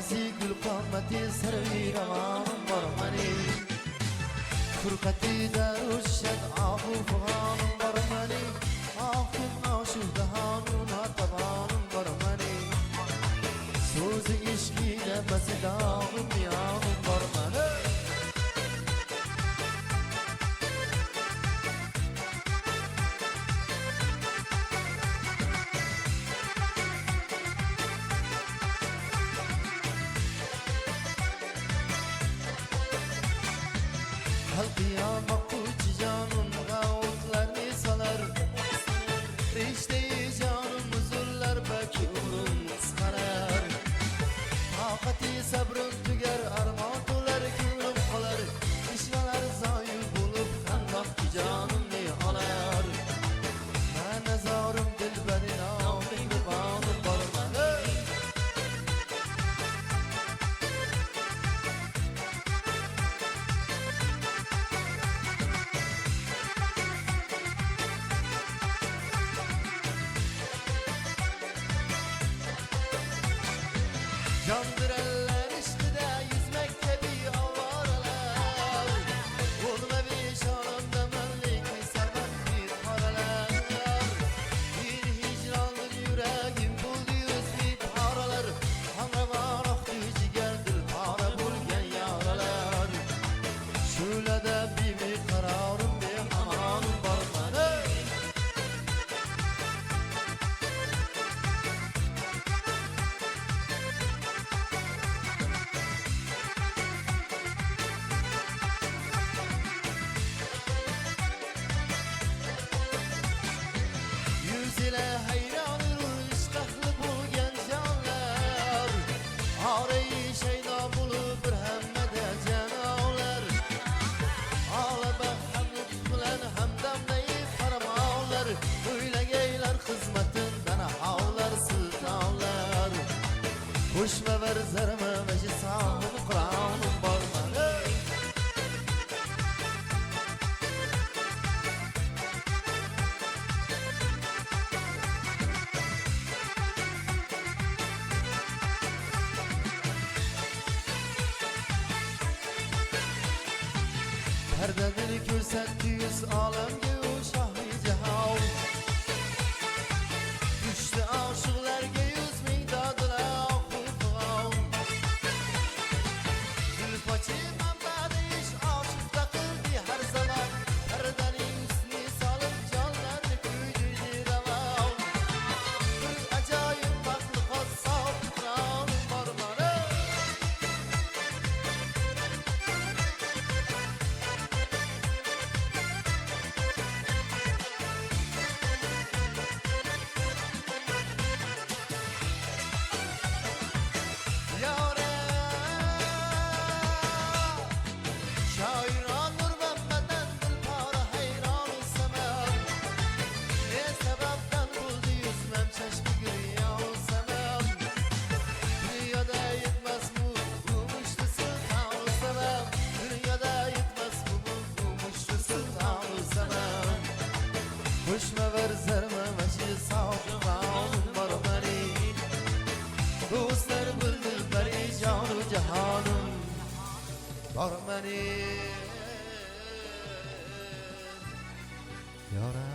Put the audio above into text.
عزیزی گل قامتی سروی روانم برمانی فرقتی دروشد آهو فغانم برمانی آخر آشودهانو ناتبانم برمانی سوز عشقی نفس داغم میانم برمانی Halkıya makuç canım gavutlarını salar Rişteyi canım huzurlar belki umrum kıskarar Takati sabrım tüger armağan dolar gülüm kalar İşvalar zayi bulup kandak ki canım ne alar Ben nazarım dilberin ağabey kurbanım barman Candır eller üstüde yüzmekte bir avaralar Vurma bir şanımda mellik bir seven bir paralar Bir hicranlı yüreğim buldu yüz bir paralar Hanraman aktı cigerdir para bulgen yaralar Şöyle de bir kararım bir amanım barmanı Yüzüle hayranır iştahlı bu genç canlar Arayı şeyda bulup bir hemmede cenavlar Ağlaba hamd bilen hamdamlayıp paramağlar Öyle geyler hizmetinden havlar sultanlar Hoşma ver zerme ve cisahım Kur'an'ım barmanı Perdeleri görsetti yüz alemge o şahri cehav Düştü aşıklarga yüz meydadılar ahufağım Gülpaçı membede iş aşıkta kıldı her zaman Perdenin üstüne salıp canlarını küydüydü revam Bir acayip baklı sağ Kur'an'ım barmanı Hoşma ver zerme meşi sağlıklarım barmani Dostlar bildir beri canı cihanım barmani Yara